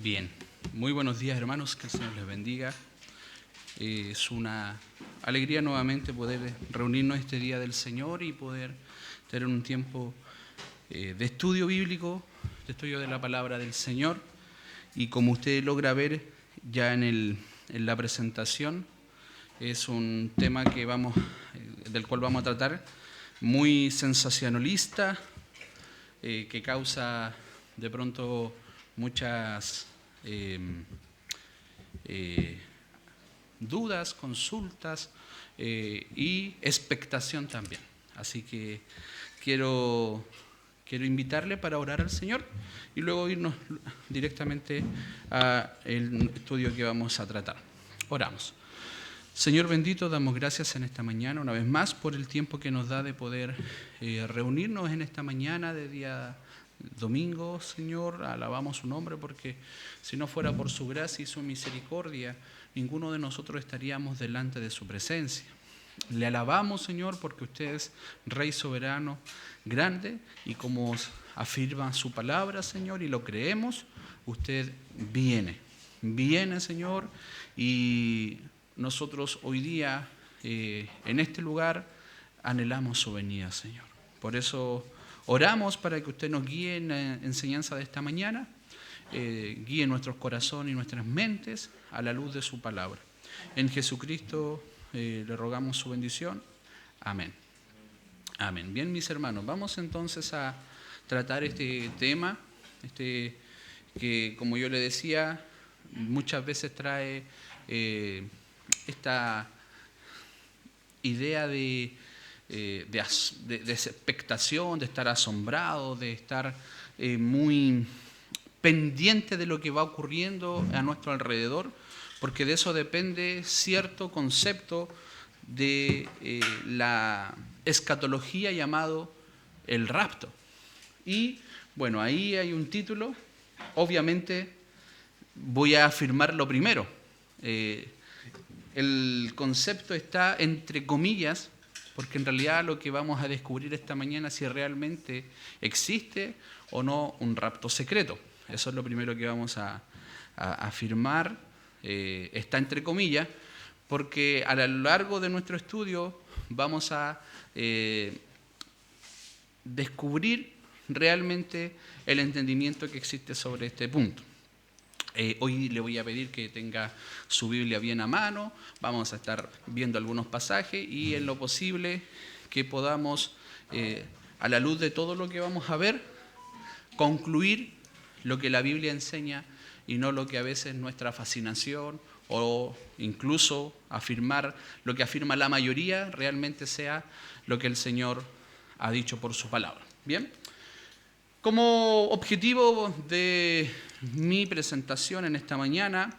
Bien, muy buenos días hermanos, que el Señor les bendiga. Es una alegría nuevamente poder reunirnos este día del Señor y poder tener un tiempo de estudio bíblico, de estudio de la palabra del Señor. Y como usted logra ver ya en la presentación, es un tema del cual vamos a tratar, muy sensacionalista, que causa de pronto muchas dudas, consultas y expectación también. Así que quiero invitarle para orar al Señor y luego irnos directamente al estudio que vamos a tratar. Oramos. Señor bendito, damos gracias en esta mañana una vez más por el tiempo que nos da de poder reunirnos en esta mañana de día domingo, Señor. Alabamos su nombre porque si no fuera por su gracia y su misericordia, ninguno de nosotros estaríamos delante de su presencia. Le alabamos, Señor, porque usted es Rey soberano, grande, y como afirma su palabra, Señor, y lo creemos, usted viene, Señor, y nosotros hoy día, en este lugar, anhelamos su venida, Señor. Por eso oramos para que usted nos guíe en la enseñanza de esta mañana, guíe nuestros corazones y nuestras mentes a la luz de su palabra. En Jesucristo le rogamos su bendición. Amén. Amén. Bien, mis hermanos, vamos entonces a tratar este tema, que como yo le decía, muchas veces trae esta idea de expectación, de estar asombrado, de estar muy pendiente de lo que va ocurriendo a nuestro alrededor, porque de eso depende cierto concepto de la escatología llamado el rapto. Y bueno, ahí hay un título, obviamente voy a afirmar lo primero. El concepto está entre comillas, porque en realidad lo que vamos a descubrir esta mañana es si realmente existe o no un rapto secreto. Eso es lo primero que vamos a afirmar. Está entre comillas, porque a lo largo de nuestro estudio vamos a descubrir realmente el entendimiento que existe sobre este punto. Hoy le voy a pedir que tenga su Biblia bien a mano, vamos a estar viendo algunos pasajes y en lo posible que podamos, a la luz de todo lo que vamos a ver, concluir lo que la Biblia enseña y no lo que a veces nuestra fascinación o incluso afirmar lo que afirma la mayoría realmente sea lo que el Señor ha dicho por su palabra. Bien. Como objetivo de mi presentación en esta mañana,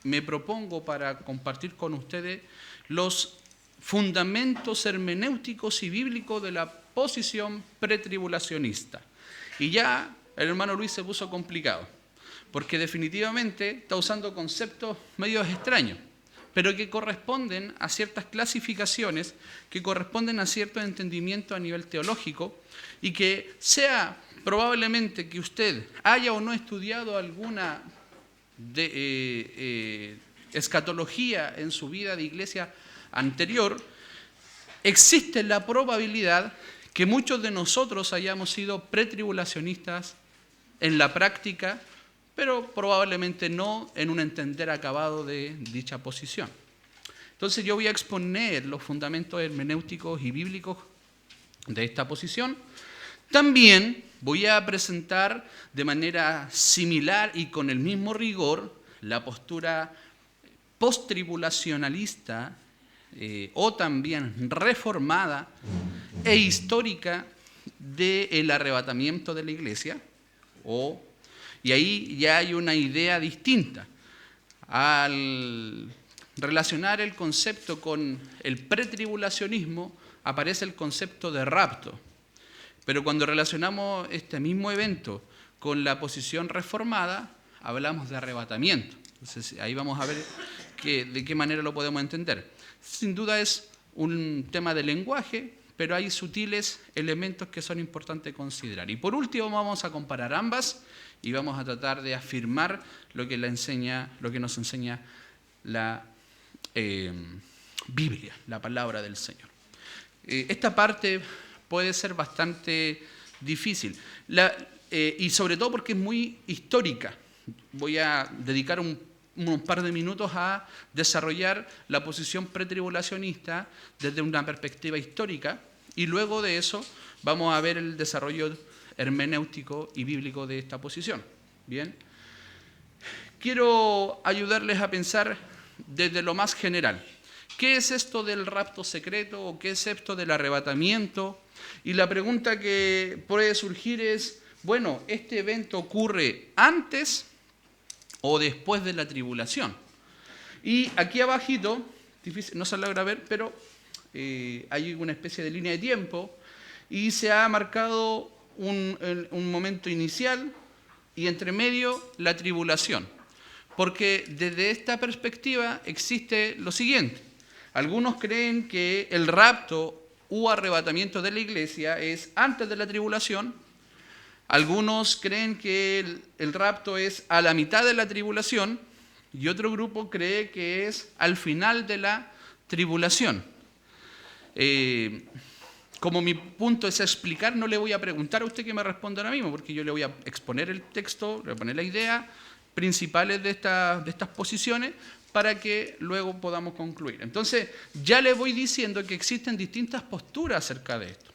me propongo para compartir con ustedes los fundamentos hermenéuticos y bíblicos de la posición pretribulacionista. Y ya el hermano Luis se puso complicado, porque definitivamente está usando conceptos medios extraños, pero que corresponden a ciertas clasificaciones, que corresponden a cierto entendimiento a nivel teológico, y que sea probablemente que usted haya o no estudiado alguna escatología en su vida de iglesia anterior, existe la probabilidad que muchos de nosotros hayamos sido pretribulacionistas en la práctica, pero probablemente no en un entender acabado de dicha posición. Entonces yo voy a exponer los fundamentos hermenéuticos y bíblicos de esta posición. También voy a presentar de manera similar y con el mismo rigor la postura postribulacionalista o también reformada e histórica del arrebatamiento de la iglesia, y ahí ya hay una idea distinta. Al relacionar el concepto con el pretribulacionismo aparece el concepto de rapto. Pero cuando relacionamos este mismo evento con la posición reformada, hablamos de arrebatamiento. Entonces ahí vamos a ver de qué manera lo podemos entender. Sin duda es un tema de lenguaje, pero hay sutiles elementos que son importantes considerar. Y por último vamos a comparar ambas y vamos a tratar de afirmar lo que nos enseña la Biblia, la palabra del Señor. Esta parte puede ser bastante difícil, y sobre todo porque es muy histórica. Voy a dedicar un par de minutos a desarrollar la posición pretribulacionista desde una perspectiva histórica, y luego de eso vamos a ver el desarrollo hermenéutico y bíblico de esta posición. Bien, quiero ayudarles a pensar desde lo más general. ¿Qué es esto del rapto secreto o qué es esto del arrebatamiento? Y la pregunta que puede surgir es, bueno, ¿este evento ocurre antes o después de la tribulación? Y aquí abajito, no se logra ver, pero hay una especie de línea de tiempo y se ha marcado un momento inicial y entre medio la tribulación. Porque desde esta perspectiva existe lo siguiente. Algunos creen que el rapto u arrebatamiento de la iglesia es antes de la tribulación. Algunos creen que el rapto es a la mitad de la tribulación y otro grupo cree que es al final de la tribulación. Como mi punto es explicar, no le voy a preguntar a usted que me responda ahora mismo, porque yo le voy a exponer el texto, le voy a poner la idea principales de estas posiciones para que luego podamos concluir. Entonces, ya le voy diciendo que existen distintas posturas acerca de esto,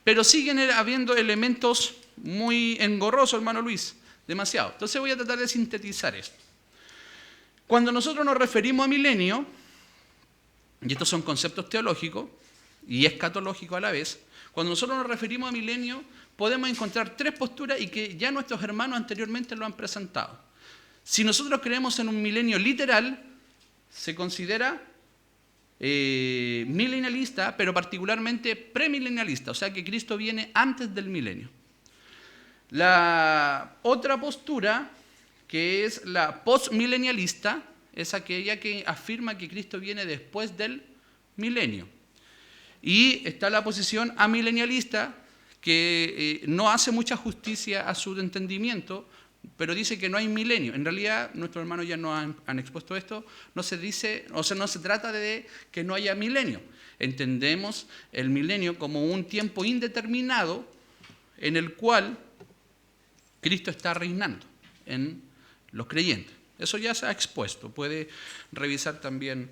pero siguen habiendo elementos muy engorrosos, hermano Luis, demasiado. Entonces voy a tratar de sintetizar esto. Cuando nosotros nos referimos a milenio, y estos son conceptos teológicos y escatológicos a la vez, cuando nosotros nos referimos a milenio, podemos encontrar tres posturas y que ya nuestros hermanos anteriormente lo han presentado. Si nosotros creemos en un milenio literal, se considera milenialista, pero particularmente premilenialista, o sea que Cristo viene antes del milenio. La otra postura, que es la postmilenialista, es aquella que afirma que Cristo viene después del milenio. Y está la posición amilenialista, que no hace mucha justicia a su entendimiento, pero dice que no hay milenio. En realidad, nuestros hermanos ya nos han expuesto esto, no se dice, o sea, no se trata de que no haya milenio. Entendemos el milenio como un tiempo indeterminado en el cual Cristo está reinando en los creyentes. Eso ya se ha expuesto. Puede revisar también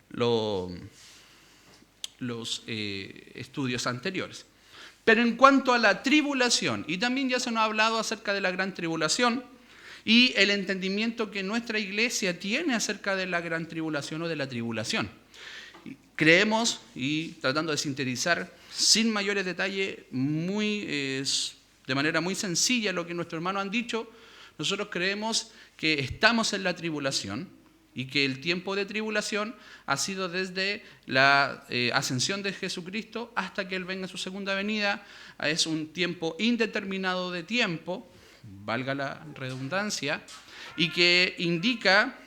los estudios anteriores. Pero en cuanto a la tribulación, y también ya se nos ha hablado acerca de la gran tribulación y el entendimiento que nuestra iglesia tiene acerca de la gran tribulación o de la tribulación. Creemos, y tratando de sintetizar sin mayores detalles, de manera muy sencilla lo que nuestros hermanos han dicho, nosotros creemos que estamos en la tribulación y que el tiempo de tribulación ha sido desde la ascensión de Jesucristo hasta que Él venga en su segunda venida. Es un tiempo indeterminado de tiempo, valga la redundancia, y que indica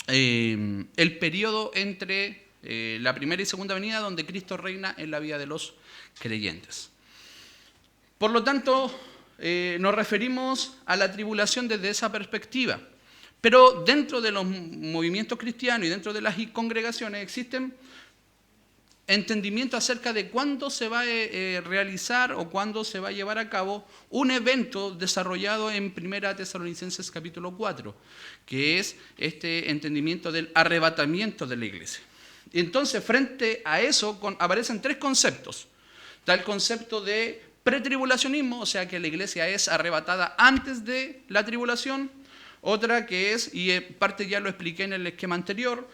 el periodo entre la primera y segunda venida donde Cristo reina en la vida de los creyentes. Por lo tanto, nos referimos a la tribulación desde esa perspectiva. Pero dentro de los movimientos cristianos y dentro de las congregaciones existen entendimientos acerca de cuándo se va a realizar o cuándo se va a llevar a cabo un evento desarrollado en 1 Tesalonicenses capítulo 4, que es este entendimiento del arrebatamiento de la iglesia. Y entonces, frente a eso, aparecen tres conceptos. Está el concepto de pretribulacionismo, o sea que la iglesia es arrebatada antes de la tribulación. Otra que es, y parte ya lo expliqué en el esquema anterior,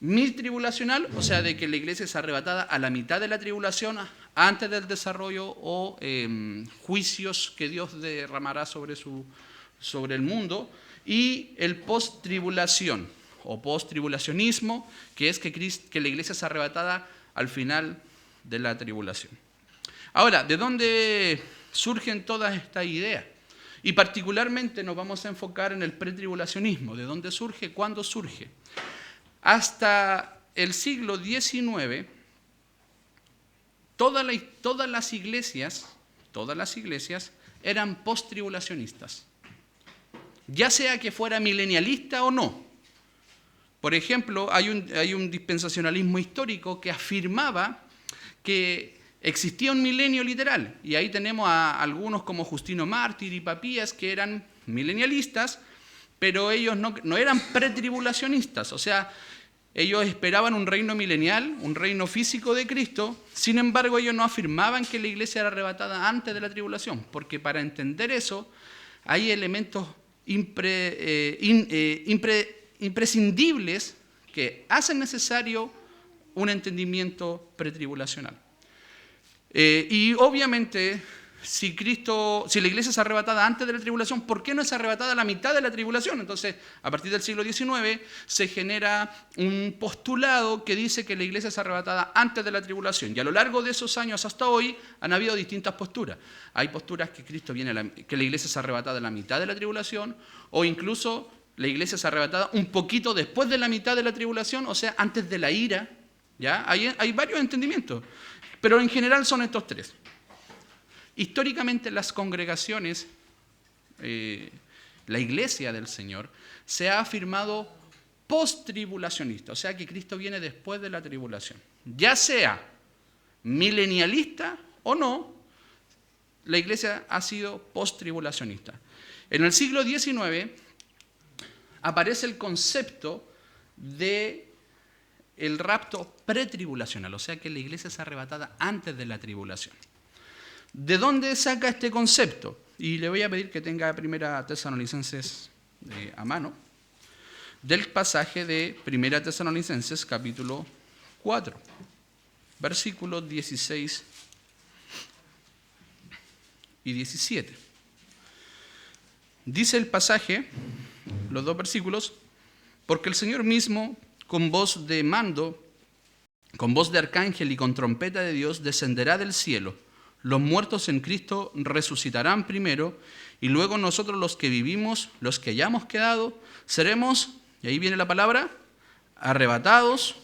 mitribulacional, o sea de que la iglesia es arrebatada a la mitad de la tribulación antes del desarrollo o juicios que Dios derramará sobre el mundo. Y el post-tribulación o post-tribulacionismo, que es que la iglesia es arrebatada al final de la tribulación. Ahora, ¿de dónde surgen todas estas ideas? Y particularmente nos vamos a enfocar en el pretribulacionismo. ¿De dónde surge? ¿Cuándo surge? Hasta el siglo XIX, todas las iglesias eran post-tribulacionistas, ya sea que fuera milenialista o no. Por ejemplo, hay un dispensacionalismo histórico que afirmaba que existía un milenio literal, y ahí tenemos a algunos como Justino Mártir y Papías que eran milenialistas, pero ellos no eran pretribulacionistas, o sea, ellos esperaban un reino milenial, un reino físico de Cristo. Sin embargo, ellos no afirmaban que la iglesia era arrebatada antes de la tribulación, porque para entender eso hay elementos imprescindibles que hacen necesario un entendimiento pretribulacional. Y obviamente, si la iglesia es arrebatada antes de la tribulación, ¿por qué no es arrebatada a la mitad de la tribulación? Entonces, a partir del siglo XIX se genera un postulado que dice que la iglesia es arrebatada antes de la tribulación. Y a lo largo de esos años hasta hoy han habido distintas posturas. Hay posturas que que la iglesia es arrebatada a la mitad de la tribulación, o incluso la iglesia es arrebatada un poquito después de la mitad de la tribulación, o sea, antes de la ira. ¿Ya? Hay varios entendimientos, pero en general son estos tres. Históricamente las congregaciones, la iglesia del Señor, se ha afirmado post-tribulacionista, o sea que Cristo viene después de la tribulación. Ya sea milenialista o no, la iglesia ha sido post-tribulacionista. En el siglo XIX aparece el concepto de el rapto pretribulacional, o sea que la iglesia es arrebatada antes de la tribulación. ¿De dónde saca este concepto? Y le voy a pedir que tenga Primera Tesalonicenses a mano, del pasaje de Primera Tesalonicenses, capítulo 4, versículos 16 y 17. Dice el pasaje, los dos versículos, porque el Señor mismo, con voz de mando, con voz de arcángel y con trompeta de Dios, descenderá del cielo. Los muertos en Cristo resucitarán primero, y luego nosotros los que vivimos, los que hayamos quedado, seremos, y ahí viene la palabra, arrebatados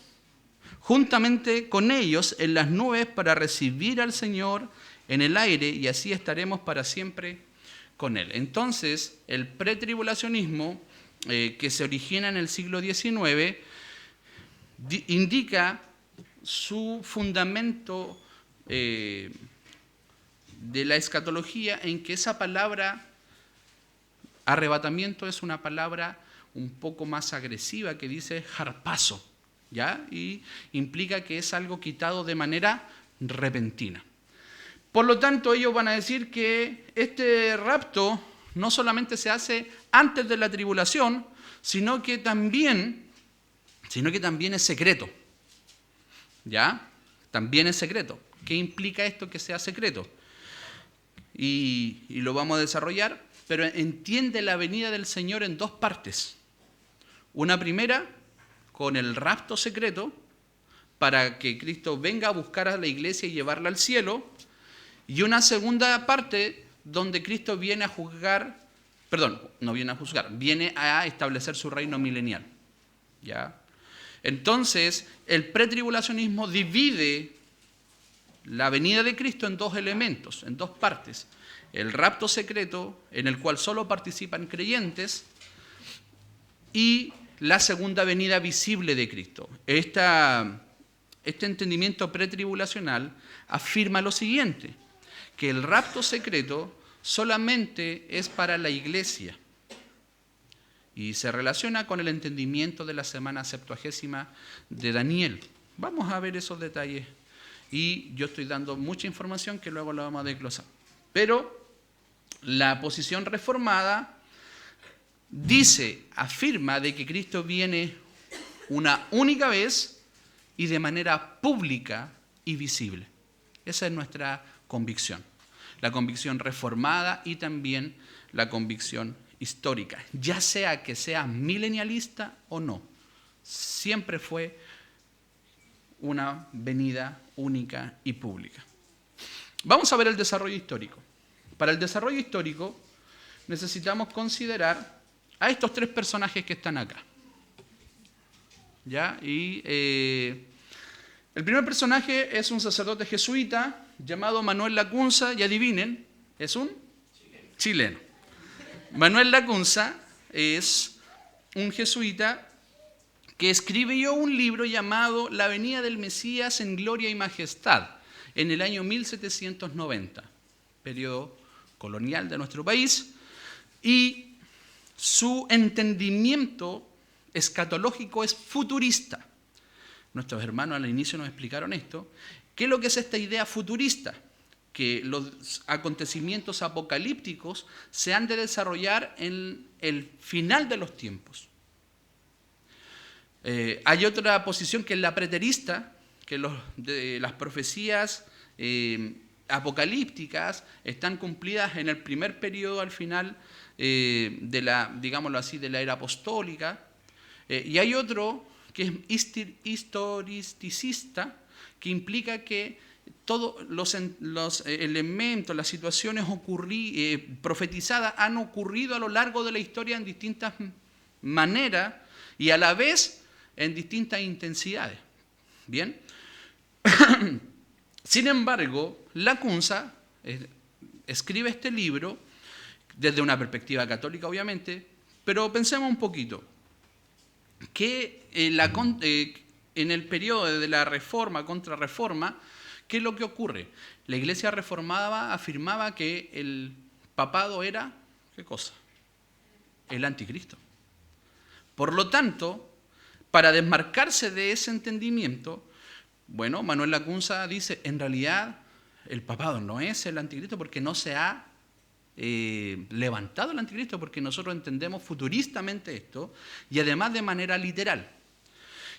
juntamente con ellos en las nubes para recibir al Señor en el aire, y así estaremos para siempre con Él. Entonces, el pretribulacionismo que se origina en el siglo XIX indica su fundamento de la escatología en que esa palabra arrebatamiento es una palabra un poco más agresiva que dice harpazo, ¿ya? Y implica que es algo quitado de manera repentina. Por lo tanto, ellos van a decir que este rapto no solamente se hace antes de la tribulación, sino que también es secreto, ¿ya? También es secreto. ¿Qué implica esto que sea secreto? Y lo vamos a desarrollar, pero entiende la venida del Señor en dos partes. Una primera, con el rapto secreto, para que Cristo venga a buscar a la iglesia y llevarla al cielo, y una segunda parte, donde Cristo viene a juzgar, viene a establecer su reino milenial. ¿Ya? Entonces, el pretribulacionismo divide la venida de Cristo en dos elementos, en dos partes. El rapto secreto, en el cual solo participan creyentes, y la segunda venida visible de Cristo. Este entendimiento pretribulacional afirma lo siguiente, que el rapto secreto solamente es para la iglesia y se relaciona con el entendimiento de la semana septuagésima de Daniel. Vamos a ver esos detalles. Y yo estoy dando mucha información que luego la vamos a desglosar. Pero la posición reformada afirma de que Cristo viene una única vez y de manera pública y visible. Esa es nuestra convicción. La convicción reformada y también la convicción histórica. Ya sea que sea milenialista o no, siempre fue una venida única y pública. Vamos a ver el desarrollo histórico. Para el desarrollo histórico necesitamos considerar a estos tres personajes que están acá. ¿Ya? Y El primer personaje es un sacerdote jesuita llamado Manuel Lacunza, y adivinen, es un chileno. Manuel Lacunza es un jesuita que escribió un libro llamado La venida del Mesías en gloria y majestad en el año 1790, periodo colonial de nuestro país, y su entendimiento escatológico es futurista. Nuestros hermanos al inicio nos explicaron esto. ¿Qué es lo que es esta idea futurista? Que los acontecimientos apocalípticos se han de desarrollar en el final de los tiempos. Hay otra posición que es la preterista, que las profecías apocalípticas están cumplidas en el primer periodo al final de la, digámoslo así, de la era apostólica. Y hay otro que es historicista, que implica que todos los elementos, las situaciones profetizadas han ocurrido a lo largo de la historia en distintas maneras y a la vez en distintas intensidades. Bien. Sin embargo, Lacunza escribe este libro desde una perspectiva católica, obviamente, pero pensemos un poquito. Que en el periodo de la Reforma, Contrarreforma, ¿qué es lo que ocurre? La Iglesia reformada afirmaba que el papado era, ¿qué cosa? El anticristo. Por lo tanto, para desmarcarse de ese entendimiento, bueno, Manuel Lacunza dice, en realidad el papado no es el anticristo porque no se ha levantado el anticristo, porque nosotros entendemos futuristamente esto y además de manera literal.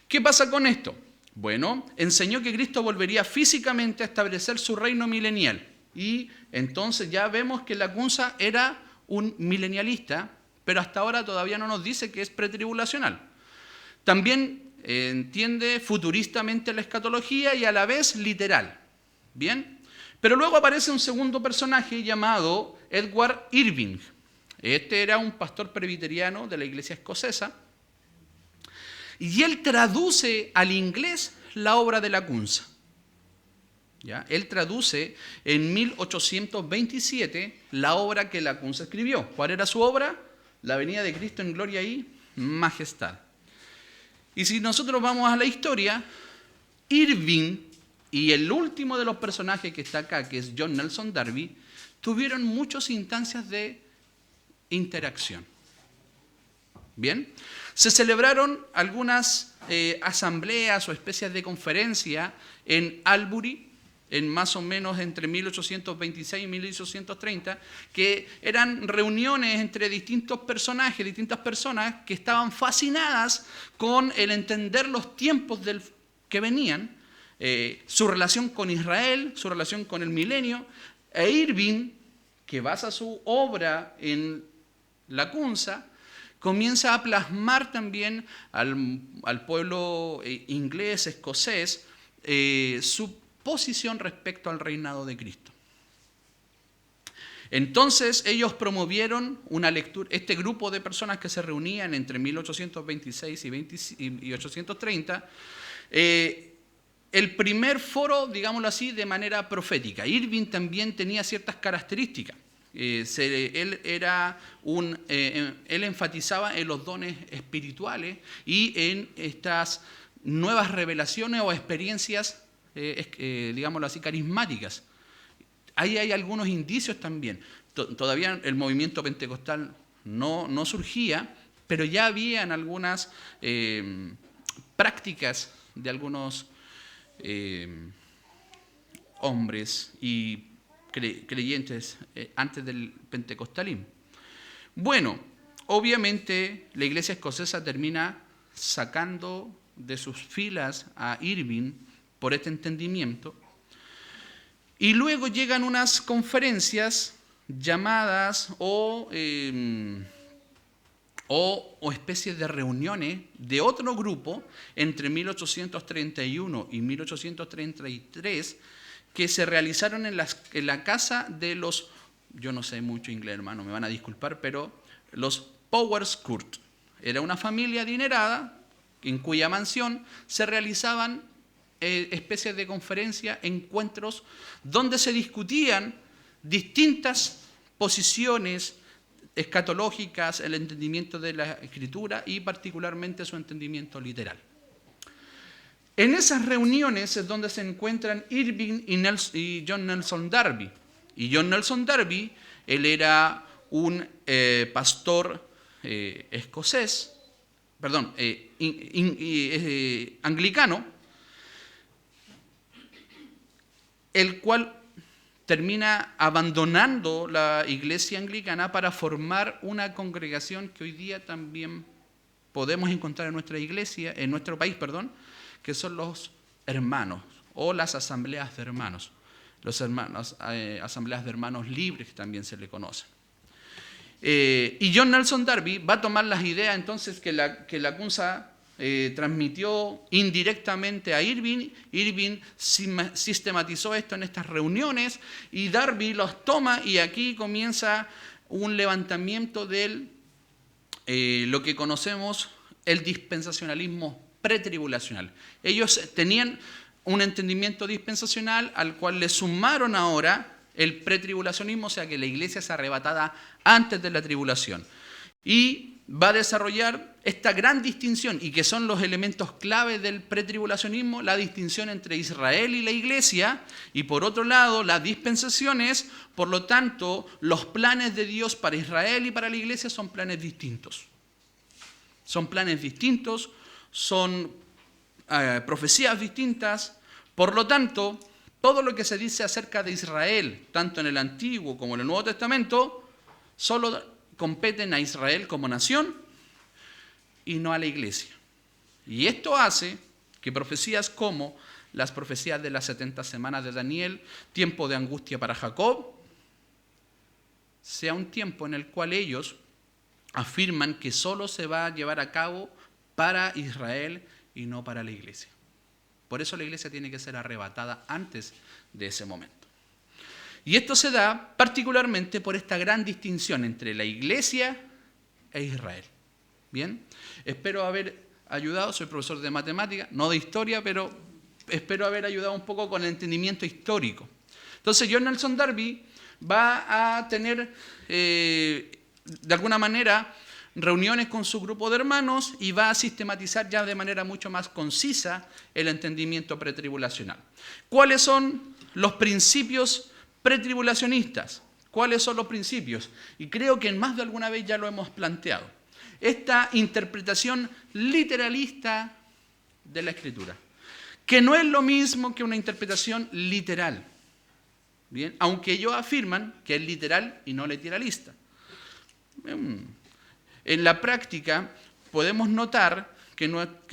¿Qué pasa con esto? Bueno, enseñó que Cristo volvería físicamente a establecer su reino milenial y entonces ya vemos que Lacunza era un milenialista, pero hasta ahora todavía no nos dice que es pretribulacional. También entiende futuristamente la escatología y a la vez literal. ¿Bien? Pero luego aparece un segundo personaje llamado Edward Irving. Este era un pastor presbiteriano de la iglesia escocesa y él traduce al inglés la obra de Lacunza. ¿Ya? Él traduce en 1827 la obra que Lacunza escribió. ¿Cuál era su obra? La venida de Cristo en gloria y majestad. Y si nosotros vamos a la historia, Irving y el último de los personajes que está acá, que es John Nelson Darby, tuvieron muchas instancias de interacción. ¿Bien? Se celebraron algunas asambleas o especies de conferencia en Albury, en más o menos entre 1826 y 1830, que eran reuniones entre distintos personajes, distintas personas que estaban fascinadas con el entender los tiempos que venían, su relación con Israel, su relación con el milenio, e Irving, que basa su obra en Lacunza, comienza a plasmar también al pueblo inglés, escocés, su posición respecto al reinado de Cristo. Entonces ellos promovieron una lectura, este grupo de personas que se reunían entre 1826 y 1830, el primer foro, digámoslo así, de manera profética. Irving también tenía ciertas características. Él enfatizaba en los dones espirituales y en estas nuevas revelaciones o experiencias, digámoslo así, carismáticas. Ahí hay algunos indicios también. Todavía el movimiento pentecostal no surgía, pero ya habían algunas prácticas de algunos hombres y creyentes antes del pentecostalismo. Bueno, obviamente la iglesia escocesa termina sacando de sus filas a Irving por este entendimiento, y luego llegan unas conferencias llamadas o especies de reuniones de otro grupo entre 1831 y 1833 que se realizaron en la casa de los, yo no sé mucho inglés, hermano, me van a disculpar, pero los Powerscourt. Era una familia adinerada en cuya mansión se realizaban especies de conferencias, encuentros, donde se discutían distintas posiciones escatológicas, el entendimiento de la Escritura y particularmente su entendimiento literal. En esas reuniones es donde se encuentran Irving y John Nelson Darby. Y John Nelson Darby, él era un pastor escocés, perdón, anglicano, el cual termina abandonando la iglesia anglicana para formar una congregación que hoy día también podemos encontrar en nuestra iglesia, en nuestro país, perdón, que son los hermanos o las asambleas de hermanos. Los hermanos, asambleas de hermanos libres que también se le conocen. Y John Nelson Darby va a tomar las ideas entonces que la CUNSA transmitió indirectamente a Irving. Irving sistematizó esto en estas reuniones y Darby los toma y aquí comienza un levantamiento de lo que conocemos el dispensacionalismo pretribulacional. Ellos tenían un entendimiento dispensacional al cual le sumaron ahora el pretribulacionismo, o sea que la iglesia es arrebatada antes de la tribulación. Y va a desarrollar esta gran distinción, y que son los elementos clave del pretribulacionismo, la distinción entre Israel y la iglesia, y por otro lado las dispensaciones. Por lo tanto, los planes de Dios para Israel y para la iglesia son planes distintos. Son planes distintos, son profecías distintas. Por lo tanto, todo lo que se dice acerca de Israel, tanto en el Antiguo como en el Nuevo Testamento, solo competen a Israel como nación y no a la iglesia. Y esto hace que profecías como las profecías de las 70 semanas de Daniel, tiempo de angustia para Jacob, sea un tiempo en el cual ellos afirman que solo se va a llevar a cabo para Israel y no para la iglesia. Por eso la iglesia tiene que ser arrebatada antes de ese momento. Y esto se da particularmente por esta gran distinción entre la iglesia e Israel. Bien, espero haber ayudado, soy profesor de matemáticas, no de historia, pero espero haber ayudado un poco con el entendimiento histórico. Entonces, John Nelson Darby va a tener, de alguna manera, reuniones con su grupo de hermanos y va a sistematizar ya de manera mucho más concisa el entendimiento pretribulacional. ¿Cuáles son los principios pretribulacionistas? ¿Cuáles son los principios? Y creo que en más de alguna vez ya lo hemos planteado. Esta interpretación literalista de la Escritura, que no es lo mismo que una interpretación literal. Bien, aunque ellos afirman que es literal y no literalista. En la práctica podemos notar que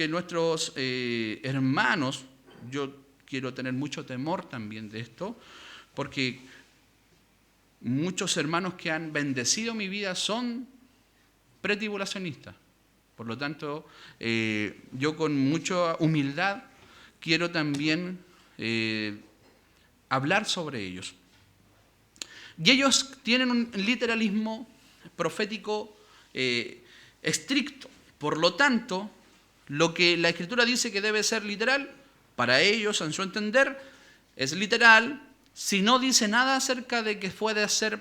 nuestros hermanos, yo quiero tener mucho temor también de esto, porque muchos hermanos que han bendecido mi vida son pretribulacionistas. Por lo tanto, yo con mucha humildad quiero también hablar sobre ellos. Y ellos tienen un literalismo profético estricto. Por lo tanto, lo que la Escritura dice que debe ser literal, para ellos, en su entender, es literal. Si no dice nada acerca de que puede ser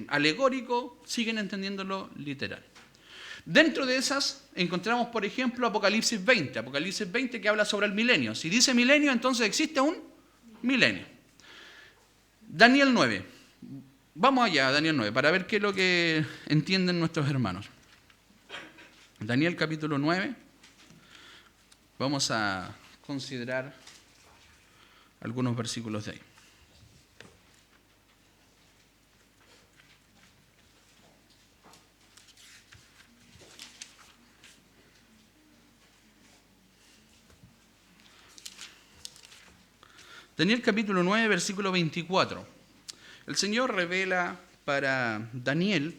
alegórico, siguen entendiéndolo literal. Dentro de esas encontramos, por ejemplo, Apocalipsis 20. Apocalipsis 20 que habla sobre el milenio. Si dice milenio, entonces existe un milenio. Daniel 9. Vamos allá a Daniel 9 para ver qué es lo que entienden nuestros hermanos. Daniel capítulo 9. Vamos a considerar algunos versículos de ahí. Daniel capítulo 9, versículo 24. El Señor revela para Daniel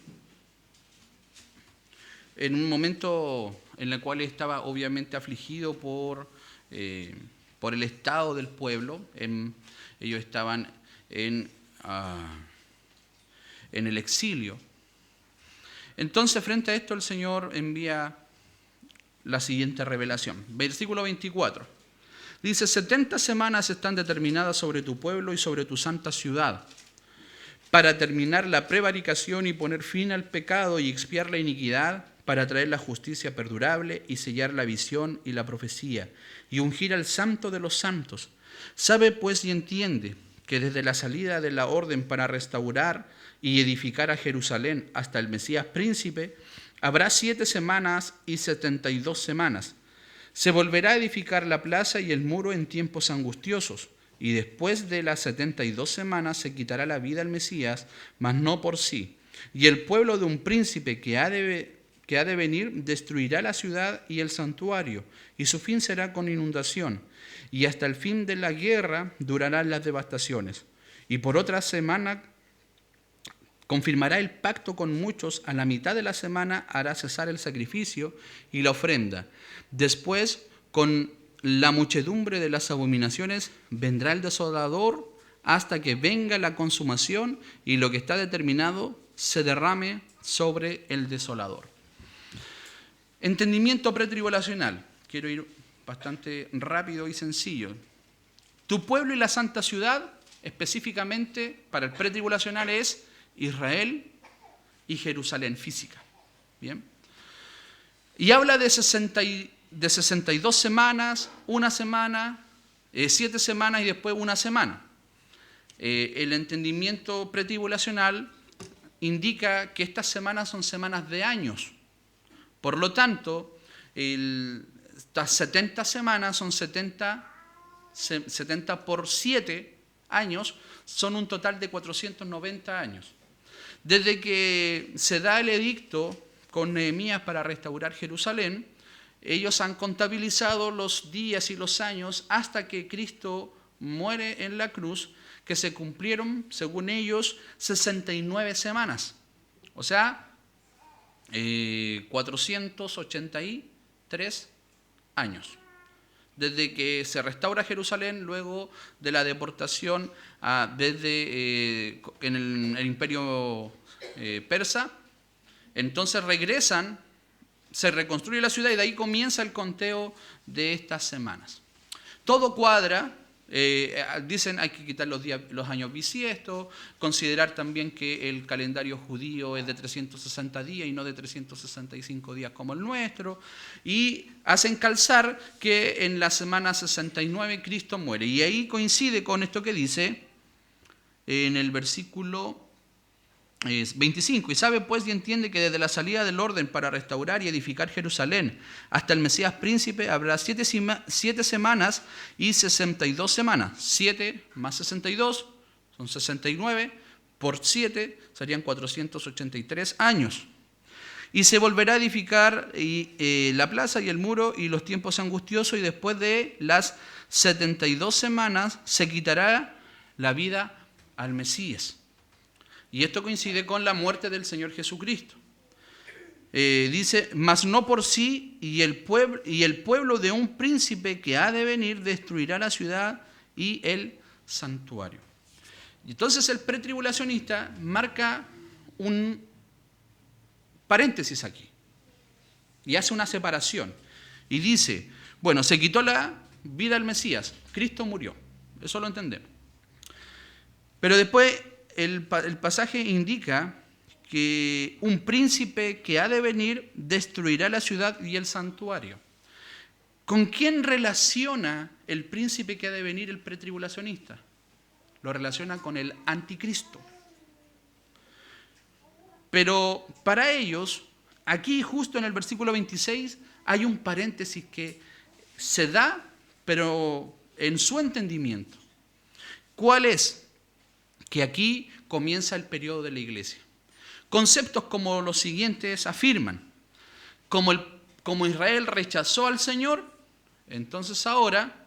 en un momento en el cual estaba obviamente afligido por el estado del pueblo. Ellos estaban en el exilio. Entonces, frente a esto, el Señor envía la siguiente revelación. Versículo 24. Dice, 70 semanas están determinadas sobre tu pueblo y sobre tu santa ciudad, para terminar la prevaricación y poner fin al pecado y expiar la iniquidad, para traer la justicia perdurable y sellar la visión y la profecía, y ungir al santo de los santos. Sabe pues y entiende que desde la salida de la orden para restaurar y edificar a Jerusalén hasta el Mesías príncipe, habrá 7 semanas y 72 semanas. Se volverá a edificar la plaza y el muro en tiempos angustiosos, y después de las 72 semanas se quitará la vida al Mesías, mas no por sí. Y el pueblo de un príncipe que ha de venir destruirá la ciudad y el santuario, y su fin será con inundación. Y hasta el fin de la guerra durarán las devastaciones. Y por otra semana confirmará el pacto con muchos, a la mitad de la semana hará cesar el sacrificio y la ofrenda. Después, con la muchedumbre de las abominaciones, vendrá el desolador hasta que venga la consumación y lo que está determinado se derrame sobre el desolador. Entendimiento pretribulacional. Quiero ir bastante rápido y sencillo. Tu pueblo y la santa ciudad, específicamente para el pretribulacional, es Israel y Jerusalén física. ¿Bien? Y habla de 62 semanas, una semana, 7 semanas y después una semana. El entendimiento pretribulacional indica que estas semanas son semanas de años. Por lo tanto, estas 70 semanas son 70 por 7 años, son un total de 490 años. Desde que se da el edicto con Nehemías para restaurar Jerusalén, ellos han contabilizado los días y los años hasta que Cristo muere en la cruz, que se cumplieron, según ellos, 69 semanas. O sea, 483 años. Desde que se restaura Jerusalén, luego de la deportación en el imperio persa, entonces regresan, se reconstruye la ciudad y de ahí comienza el conteo de estas semanas. Todo cuadra. Dicen hay que quitar los años bisiestos, considerar también que el calendario judío es de 360 días y no de 365 días como el nuestro, y hacen calzar que en la semana 69 Cristo muere. Y ahí coincide con esto que dice en el versículo 25, y sabe pues y entiende que desde la salida del orden para restaurar y edificar Jerusalén hasta el Mesías príncipe habrá 7 semanas y 62 semanas. 7 más 62 son 69, por 7 serían 483 años. Y se volverá a edificar la plaza y el muro y los tiempos angustiosos, y después de las 72 semanas se quitará la vida al Mesías. Y esto coincide con la muerte del Señor Jesucristo. Dice, mas no por sí, y el pueblo de un príncipe que ha de venir destruirá la ciudad y el santuario. Y entonces el pretribulacionista marca un paréntesis aquí y hace una separación. Y dice, bueno, se quitó la vida al Mesías, Cristo murió, eso lo entendemos. Pero después el pasaje indica que un príncipe que ha de venir destruirá la ciudad y el santuario. ¿Con quién relaciona el príncipe que ha de venir el pretribulacionista? Lo relaciona con el anticristo. Pero para ellos, aquí justo en el versículo 26, hay un paréntesis que se da, pero en su entendimiento. ¿Cuál es? Que aquí comienza el periodo de la iglesia. Conceptos como los siguientes afirman: como Israel rechazó al Señor, entonces ahora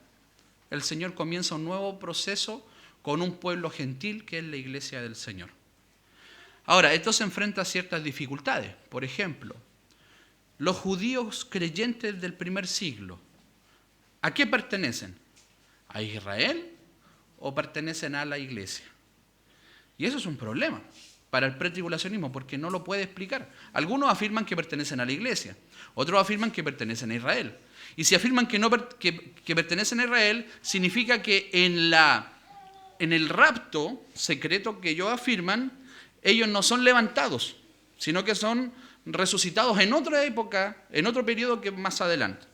el Señor comienza un nuevo proceso con un pueblo gentil que es la iglesia del Señor. Ahora, esto se enfrenta a ciertas dificultades. Por ejemplo, los judíos creyentes del primer siglo, ¿a qué pertenecen? ¿A Israel o pertenecen a la iglesia? Y eso es un problema para el pretribulacionismo, porque no lo puede explicar. Algunos afirman que pertenecen a la iglesia, otros afirman que pertenecen a Israel. Y si afirman que pertenecen a Israel, significa que en el rapto secreto que ellos afirman, ellos no son levantados, sino que son resucitados en otra época, en otro periodo que más adelante.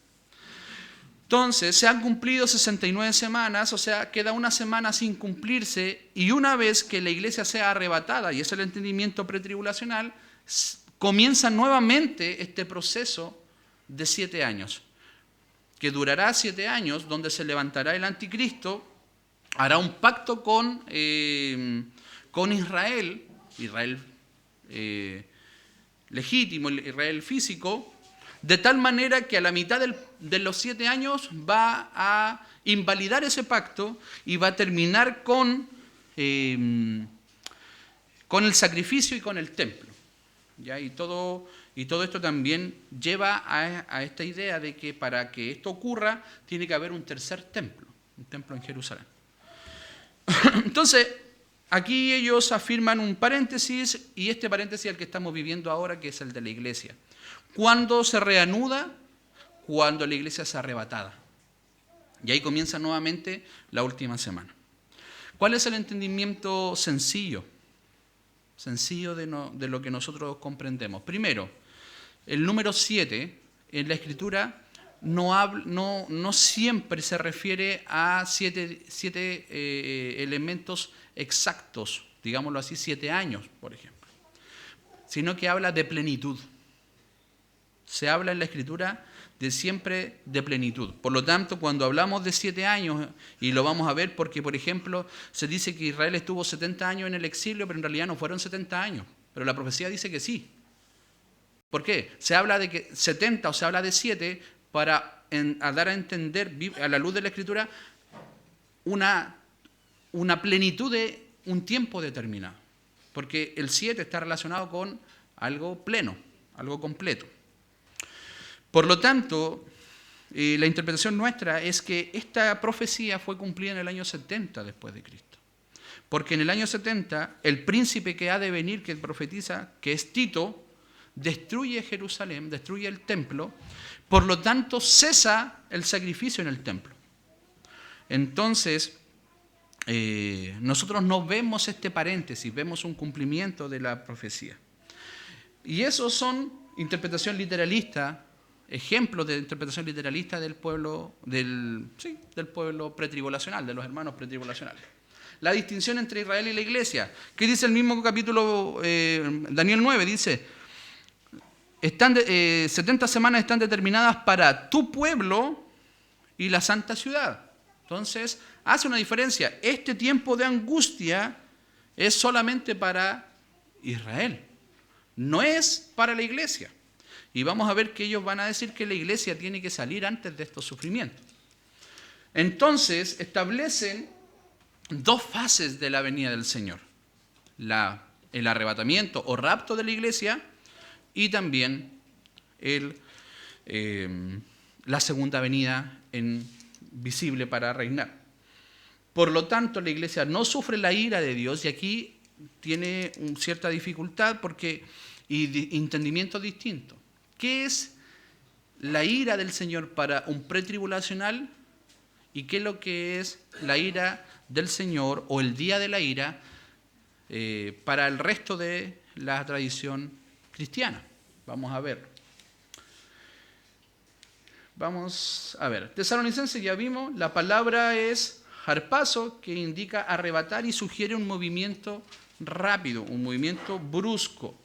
Entonces, se han cumplido 69 semanas, o sea, queda una semana sin cumplirse, y una vez que la iglesia sea arrebatada, y es el entendimiento pretribulacional, comienza nuevamente este proceso de 7 años, que durará 7 años, donde se levantará el anticristo, hará un pacto con Israel legítimo, Israel físico, de tal manera que a la mitad de los 7 años va a invalidar ese pacto y va a terminar con el sacrificio y con el templo. ¿Ya? Y todo esto también lleva a esta idea de que para que esto ocurra tiene que haber un tercer templo, un templo en Jerusalén. Entonces, aquí ellos afirman un paréntesis, y este paréntesis es el que estamos viviendo ahora, que es el de la iglesia. ¿Cuándo se reanuda? Cuando la iglesia es arrebatada. Y ahí comienza nuevamente la última semana. ¿Cuál es el entendimiento sencillo? Sencillo de lo que nosotros comprendemos. Primero, el número 7 en la Escritura no siempre se refiere a siete elementos exactos, digámoslo así, 7 años, por ejemplo, sino que habla de plenitud. Se habla en la Escritura siempre de plenitud. Por lo tanto, cuando hablamos de 7 años, y lo vamos a ver porque, por ejemplo, se dice que Israel estuvo 70 años en el exilio, pero en realidad no fueron 70 años. Pero la profecía dice que sí. ¿Por qué? Se habla de que 70 o se habla de 7 para dar a entender, a la luz de la Escritura, una plenitud de un tiempo determinado. Porque el 7 está relacionado con algo pleno, algo completo. Por lo tanto, la interpretación nuestra es que esta profecía fue cumplida en el año 70 después de Cristo. Porque en el año 70, el príncipe que ha de venir, que profetiza, que es Tito, destruye Jerusalén, destruye el templo, por lo tanto cesa el sacrificio en el templo. Entonces, nosotros no vemos este paréntesis, vemos un cumplimiento de la profecía. Y esos son interpretación literalista, ejemplos de interpretación literalista del pueblo pretribulacional, de los hermanos pretribulacionales. La distinción entre Israel y la iglesia. ¿Qué dice el mismo capítulo, Daniel 9? Dice, 70 semanas están determinadas para tu pueblo y la santa ciudad. Entonces, hace una diferencia. Este tiempo de angustia es solamente para Israel, no es para la iglesia. Y vamos a ver que ellos van a decir que la iglesia tiene que salir antes de estos sufrimientos. Entonces, establecen 2 fases de la venida del Señor. El arrebatamiento o rapto de la iglesia y también la segunda venida visible para reinar. Por lo tanto, la iglesia no sufre la ira de Dios, y aquí tiene cierta dificultad y entendimiento distinto. ¿Qué es la ira del Señor para un pretribulacional y qué es lo que es la ira del Señor o el día de la ira para el resto de la tradición cristiana? Vamos a ver. Tesalonicenses ya vimos, la palabra es harpazo, que indica arrebatar y sugiere un movimiento rápido, un movimiento brusco.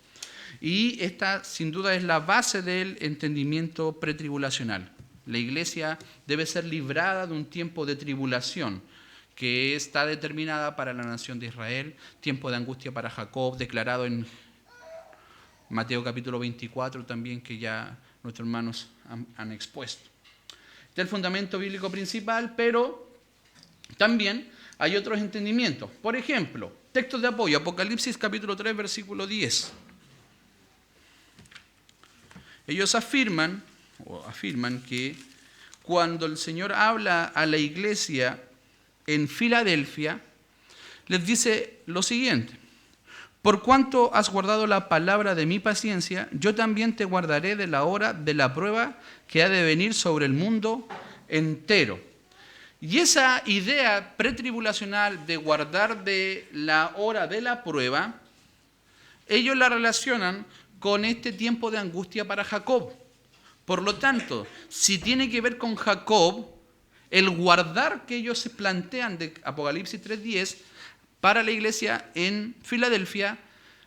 Y esta sin duda es la base del entendimiento pretribulacional. La iglesia debe ser librada de un tiempo de tribulación que está determinada para la nación de Israel, tiempo de angustia para Jacob, declarado en Mateo capítulo 24 también, que ya nuestros hermanos han expuesto. Este es el fundamento bíblico principal, pero también hay otros entendimientos. Por ejemplo, textos de apoyo, Apocalipsis capítulo 3, versículo 10. Ellos afirman que cuando el Señor habla a la iglesia en Filadelfia, les dice lo siguiente: Por cuanto has guardado la palabra de mi paciencia, yo también te guardaré de la hora de la prueba que ha de venir sobre el mundo entero. Y esa idea pretribulacional de guardar de la hora de la prueba, ellos la relacionan con este tiempo de angustia para Jacob. Por lo tanto, si tiene que ver con Jacob, el guardar que ellos se plantean de Apocalipsis 3:10 para la iglesia en Filadelfia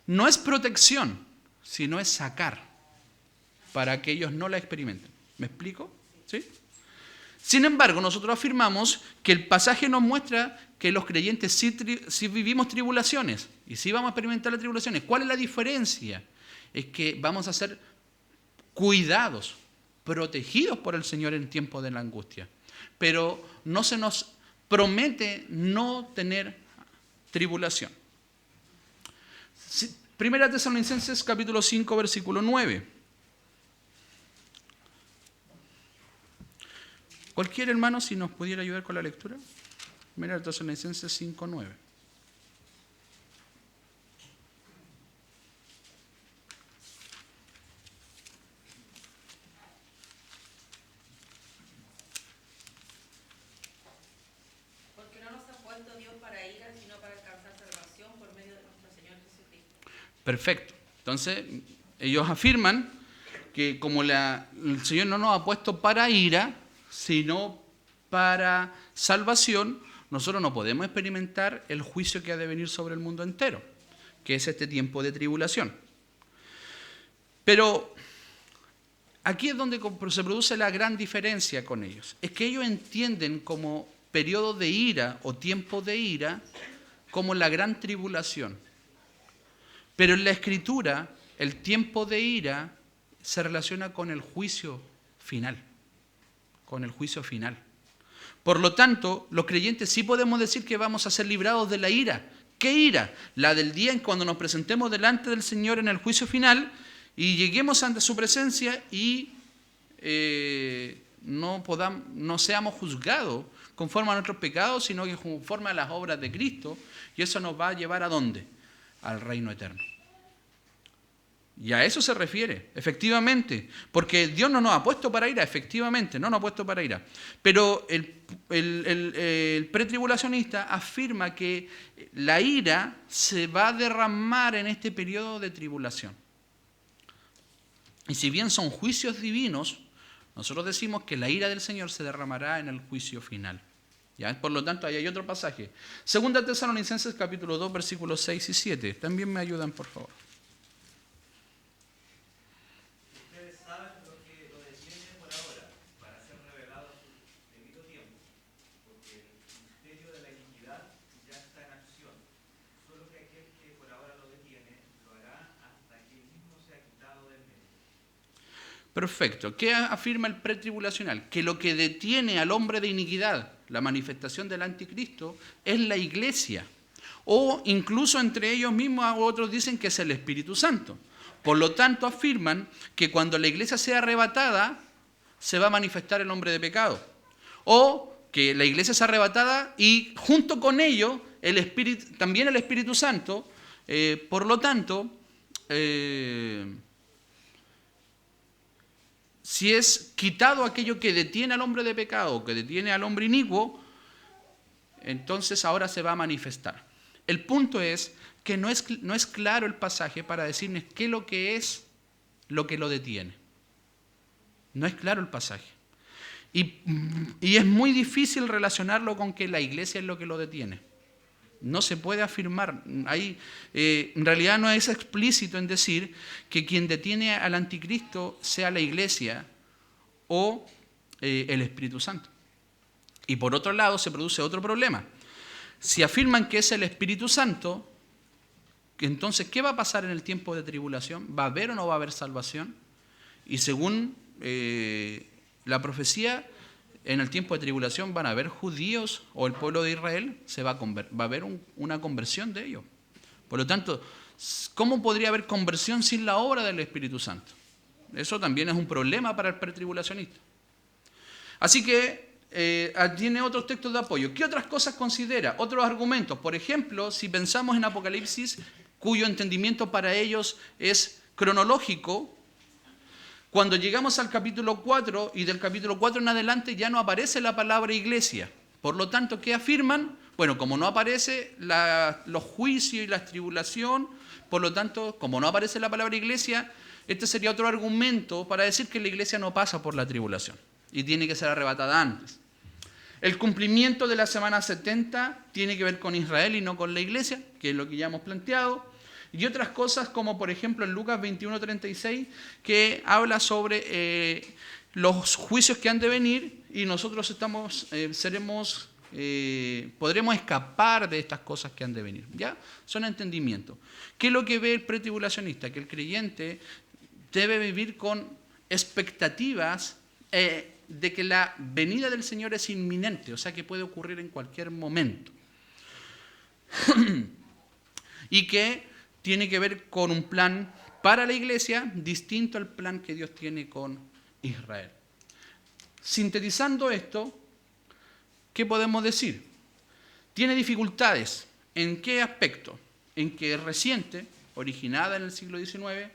no es protección, sino es sacar para que ellos no la experimenten. ¿Me explico? ¿Sí? Sin embargo, nosotros afirmamos que el pasaje nos muestra que los creyentes sí vivimos tribulaciones y sí vamos a experimentar las tribulaciones. ¿Cuál es la diferencia? Es que vamos a ser cuidados, protegidos por el Señor en tiempo de la angustia. Pero no se nos promete no tener tribulación. Primera Tesalonicenses capítulo 5, versículo 9. Cualquier hermano, si nos pudiera ayudar con la lectura. Primera Tesalonicenses 5, 9. Porque no nos ha puesto Dios para ira, sino para alcanzar salvación por medio de nuestro Señor Jesucristo. Perfecto. Entonces, ellos afirman que como el Señor no nos ha puesto para ira, sino para salvación, nosotros no podemos experimentar el juicio que ha de venir sobre el mundo entero, que es este tiempo de tribulación. Pero aquí es donde se produce la gran diferencia con ellos. Es que ellos entienden como periodo de ira o tiempo de ira como la gran tribulación. Pero en la Escritura, el tiempo de ira se relaciona con el juicio final. Con el juicio final. Por lo tanto, los creyentes sí podemos decir que vamos a ser librados de la ira. ¿Qué ira? La del día en cuando nos presentemos delante del Señor en el juicio final y lleguemos ante su presencia y no seamos juzgados conforme a nuestros pecados, sino que conforme a las obras de Cristo. Y eso nos va a llevar ¿a dónde? Al reino eterno. Y a eso se refiere, efectivamente, porque Dios no nos ha puesto para ira, efectivamente, no nos ha puesto para ira. Pero el pretribulacionista afirma que la ira se va a derramar en este periodo de tribulación. Y si bien son juicios divinos, nosotros decimos que la ira del Señor se derramará en el juicio final. ¿Ya? Por lo tanto, ahí hay otro pasaje. Segunda Tesalonicenses capítulo 2, versículos 6 y 7. También me ayudan, por favor. Perfecto. ¿Qué afirma el pretribulacional? Que lo que detiene al hombre de iniquidad, la manifestación del anticristo, es la iglesia. O incluso entre ellos mismos otros dicen que es el Espíritu Santo. Por lo tanto afirman que cuando la iglesia sea arrebatada, se va a manifestar el hombre de pecado. O que la iglesia es arrebatada y junto con ello también el Espíritu Santo. Por lo tanto, si es quitado aquello que detiene al hombre de pecado, que detiene al hombre inicuo, entonces ahora se va a manifestar. El punto es que no es claro el pasaje para decirnos qué es lo que lo detiene. No es claro el pasaje. Y es muy difícil relacionarlo con que la iglesia es lo que lo detiene. No se puede afirmar. En realidad no es explícito en decir que quien detiene al anticristo sea la iglesia o el Espíritu Santo. Y por otro lado se produce otro problema. Si afirman que es el Espíritu Santo, entonces ¿qué va a pasar en el tiempo de tribulación? ¿Va a haber o no va a haber salvación? Y según la profecía, en el tiempo de tribulación van a haber judíos o el pueblo de Israel, va a haber una conversión de ellos. Por lo tanto, ¿cómo podría haber conversión sin la obra del Espíritu Santo? Eso también es un problema para el pretribulacionista. Así que tiene otros textos de apoyo. ¿Qué otras cosas considera? Otros argumentos. Por ejemplo, si pensamos en Apocalipsis cuyo entendimiento para ellos es cronológico, cuando llegamos al capítulo 4 y del capítulo 4 en adelante ya no aparece la palabra iglesia. Por lo tanto, ¿qué afirman? Bueno, como no aparece los juicios y la tribulación, por lo tanto, como no aparece la palabra iglesia, este sería otro argumento para decir que la iglesia no pasa por la tribulación y tiene que ser arrebatada antes. El cumplimiento de la semana 70 tiene que ver con Israel y no con la iglesia, que es lo que ya hemos planteado. Y otras cosas como por ejemplo en Lucas 21:36, que habla sobre los juicios que han de venir y nosotros podremos escapar de estas cosas que han de venir. ¿Ya? Son entendimientos. ¿Qué es lo que ve el pretribulacionista? Que el creyente debe vivir con expectativas de que la venida del Señor es inminente, o sea que puede ocurrir en cualquier momento. Y que tiene que ver con un plan para la iglesia distinto al plan que Dios tiene con Israel. Sintetizando esto, ¿qué podemos decir? Tiene dificultades. ¿En qué aspecto? En que es reciente, originada en el siglo XIX,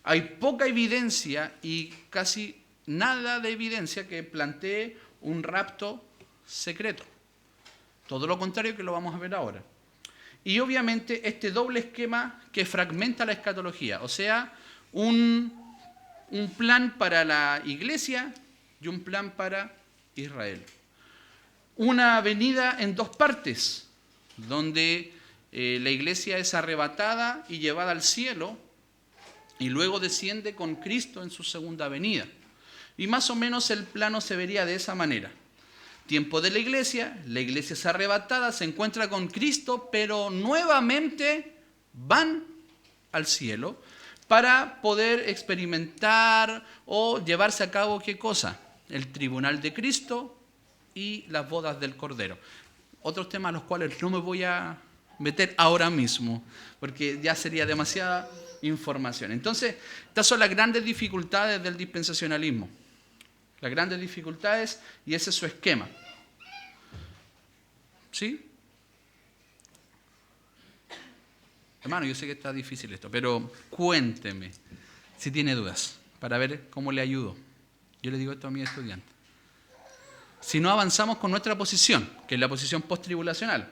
hay poca evidencia y casi nada de evidencia que plantee un rapto secreto. Todo lo contrario que lo vamos a ver ahora. Y obviamente este doble esquema que fragmenta la escatología, o sea, un plan para la iglesia y un plan para Israel. Una venida en dos partes, donde la iglesia es arrebatada y llevada al cielo y luego desciende con Cristo en su segunda venida. Y más o menos el plano se vería de esa manera. Tiempo de la iglesia es arrebatada, se encuentra con Cristo, pero nuevamente van al cielo para poder experimentar o llevarse a cabo ¿qué cosa? El tribunal de Cristo y las bodas del Cordero. Otros temas a los cuales no me voy a meter ahora mismo, porque ya sería demasiada información. Entonces, estas son las grandes dificultades del dispensacionalismo. Las grandes dificultades, y ese es su esquema. ¿Sí? Hermano, yo sé que está difícil esto, pero cuénteme si tiene dudas, para ver cómo le ayudo. Yo le digo esto a mis estudiantes. Si no avanzamos con nuestra posición, que es la posición post-tribulacional.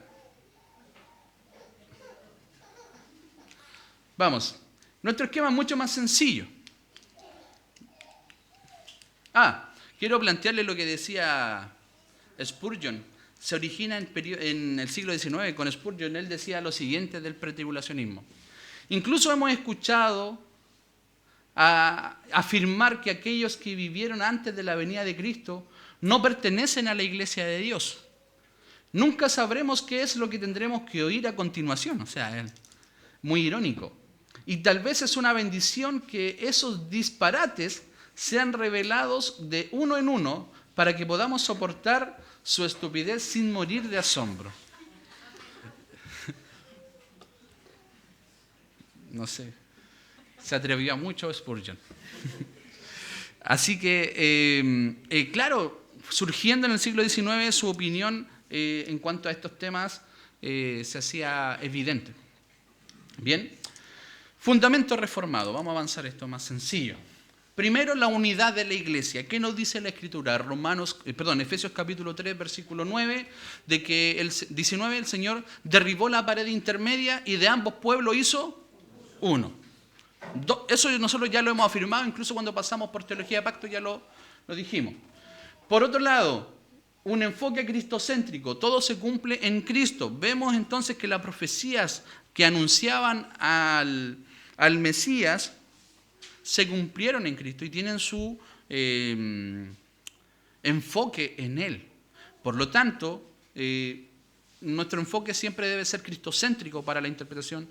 Vamos, nuestro esquema es mucho más sencillo. Quiero plantearle lo que decía Spurgeon. Se origina en el siglo XIX con Spurgeon. Él decía lo siguiente del pretribulacionismo. Incluso hemos escuchado afirmar que aquellos que vivieron antes de la venida de Cristo no pertenecen a la iglesia de Dios. Nunca sabremos qué es lo que tendremos que oír a continuación. O sea, muy irónico. Y tal vez es una bendición que esos disparates sean revelados de uno en uno para que podamos soportar su estupidez sin morir de asombro. No sé, se atrevía mucho Spurgeon. Así que, claro, surgiendo en el siglo XIX, su opinión en cuanto a estos temas se hacía evidente. Bien, fundamento reformado. Vamos a avanzar esto más sencillo. Primero, la unidad de la iglesia. ¿Qué nos dice la Escritura? Efesios capítulo 3, versículo 9, de que el 19 el Señor derribó la pared intermedia y de ambos pueblos hizo uno. Eso nosotros ya lo hemos afirmado, incluso cuando pasamos por teología de pacto ya lo dijimos. Por otro lado, un enfoque cristocéntrico. Todo se cumple en Cristo. Vemos entonces que las profecías que anunciaban al Mesías se cumplieron en Cristo y tienen su enfoque en Él. Por lo tanto, nuestro enfoque siempre debe ser cristocéntrico para la interpretación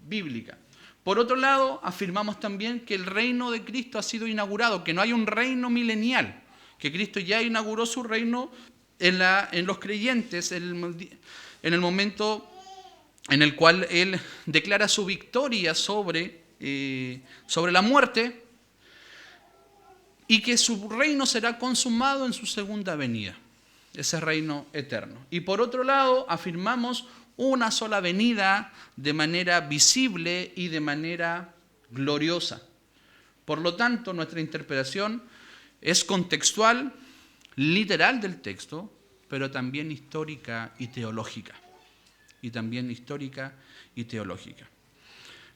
bíblica. Por otro lado, afirmamos también que el reino de Cristo ha sido inaugurado, que no hay un reino milenial, que Cristo ya inauguró su reino en los creyentes en el momento en el cual Él declara su victoria sobre la muerte y que su reino será consumado en su segunda venida, ese reino eterno. Y por otro lado, afirmamos una sola venida de manera visible y de manera gloriosa. Por lo tanto, nuestra interpretación es contextual, literal del texto, pero también histórica y teológica.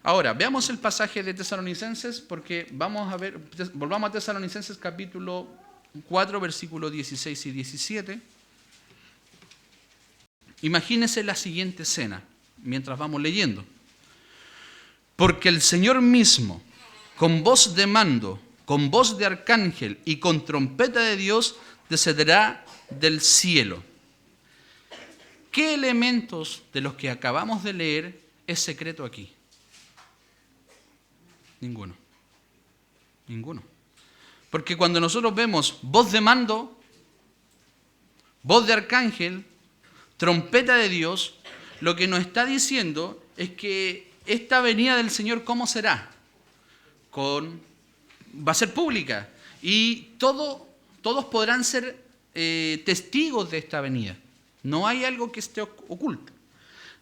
Ahora, veamos el pasaje de Tesalonicenses, porque volvamos a Tesalonicenses capítulo 4, versículos 16 y 17. Imagínense la siguiente escena, mientras vamos leyendo. Porque el Señor mismo, con voz de mando, con voz de arcángel y con trompeta de Dios, descenderá del cielo. ¿Qué elementos de los que acabamos de leer es secreto aquí? Ninguno. Porque cuando nosotros vemos voz de mando, voz de arcángel, trompeta de Dios, lo que nos está diciendo es que esta venida del Señor, ¿cómo será? Va a ser pública y todos podrán ser testigos de esta venida. No hay algo que esté oculto.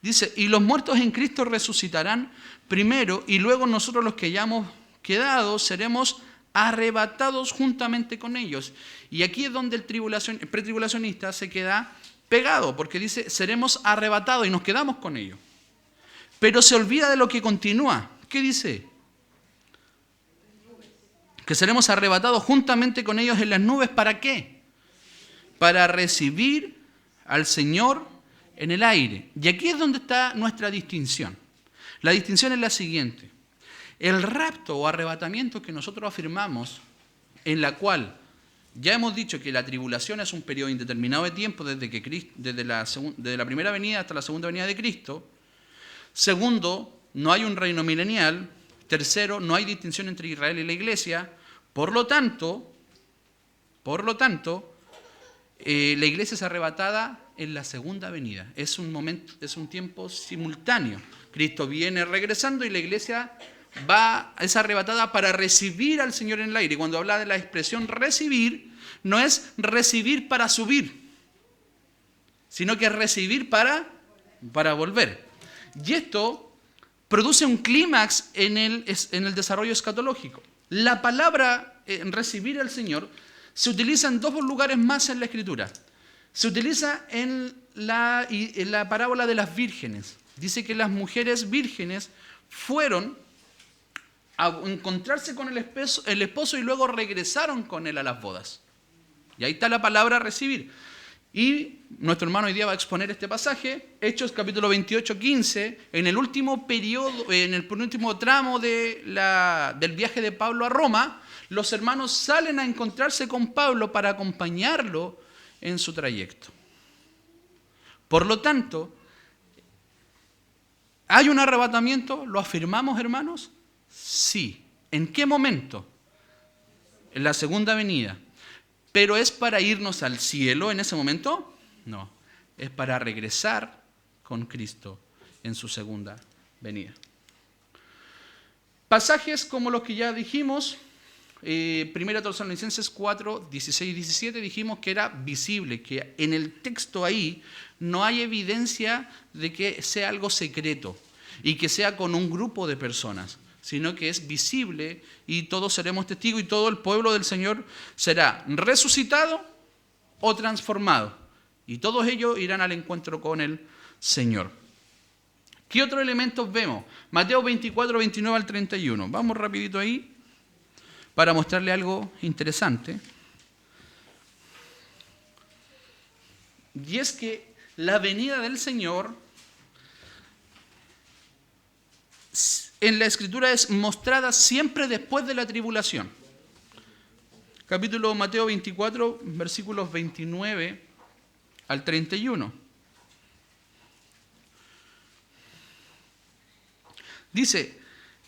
Dice, y los muertos en Cristo resucitarán primero y luego nosotros los que hayamos quedado seremos arrebatados juntamente con ellos. Y aquí es donde el pretribulacionista se queda pegado, porque dice, seremos arrebatados y nos quedamos con ellos. Pero se olvida de lo que continúa. ¿Qué dice? Que seremos arrebatados juntamente con ellos en las nubes. ¿Para qué? Para recibir al Señor en el aire. Y aquí es donde está nuestra distinción. La distinción es la siguiente. El rapto o arrebatamiento que nosotros afirmamos, en la cual ya hemos dicho que la tribulación es un periodo indeterminado de tiempo desde la primera venida hasta la segunda venida de Cristo. Segundo, no hay un reino milenial. Tercero, no hay distinción entre Israel y la iglesia. Por lo tanto, la iglesia es arrebatada en la segunda venida. Es un tiempo simultáneo. Cristo viene regresando y la iglesia es arrebatada para recibir al Señor en el aire. Y cuando habla de la expresión recibir, no es recibir para subir, sino que es recibir para volver. Y esto produce un clímax en el desarrollo escatológico. La palabra recibir al Señor se utiliza en dos lugares más en la Escritura. Se utiliza en la parábola de las vírgenes. Dice que las mujeres vírgenes fueron a encontrarse con el esposo y luego regresaron con él a las bodas. Y ahí está la palabra recibir. Y nuestro hermano hoy día va a exponer este pasaje, Hechos capítulo 28, 15, en el último periodo, en el penúltimo tramo del viaje de Pablo a Roma, los hermanos salen a encontrarse con Pablo para acompañarlo en su trayecto. Por lo tanto, ¿hay un arrebatamiento? ¿Lo afirmamos, hermanos? Sí. ¿En qué momento? En la segunda venida. ¿Pero es para irnos al cielo en ese momento? No. Es para regresar con Cristo en su segunda venida. Pasajes como los que ya dijimos, 1 Tesalonicenses 4, 16 y 17, dijimos que era visible, que en el texto ahí no hay evidencia de que sea algo secreto y que sea con un grupo de personas, sino que es visible y todos seremos testigos y todo el pueblo del Señor será resucitado o transformado. Y todos ellos irán al encuentro con el Señor. ¿Qué otros elementos vemos? Mateo 24, 29 al 31. Vamos rapidito ahí para mostrarle algo interesante. Y es que la venida del Señor en la Escritura es mostrada siempre después de la tribulación. Capítulo Mateo 24, versículos 29 al 31. Dice,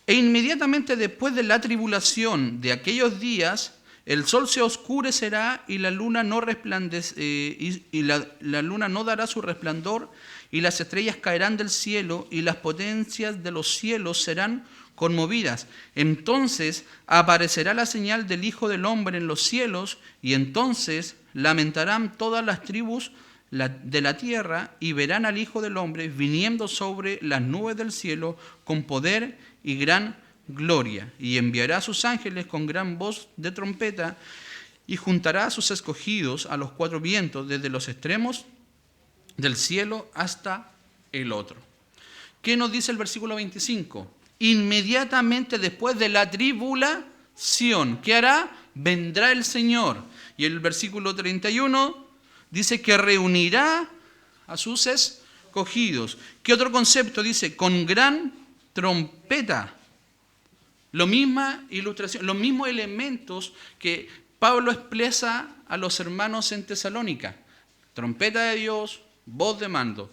e inmediatamente después de la tribulación de aquellos días, el sol se oscurecerá y la luna no la luna no dará su resplandor, y las estrellas caerán del cielo, y las potencias de los cielos serán conmovidas. Entonces aparecerá la señal del Hijo del Hombre en los cielos, y entonces lamentarán todas las tribus de la tierra y verán al Hijo del Hombre viniendo sobre las nubes del cielo con poder y gran gloria. Y enviará a sus ángeles con gran voz de trompeta y juntará a sus escogidos a los cuatro vientos desde los extremos del cielo hasta el otro. ¿Qué nos dice el versículo 25? Inmediatamente después de la tribulación, ¿qué hará? Vendrá el Señor. Y el versículo 31 dice que reunirá a sus escogidos. ¿Qué otro concepto dice? Con gran trompeta. La misma ilustración, los mismos elementos que Pablo expresa a los hermanos en Tesalónica. Trompeta de Dios, voz de mando,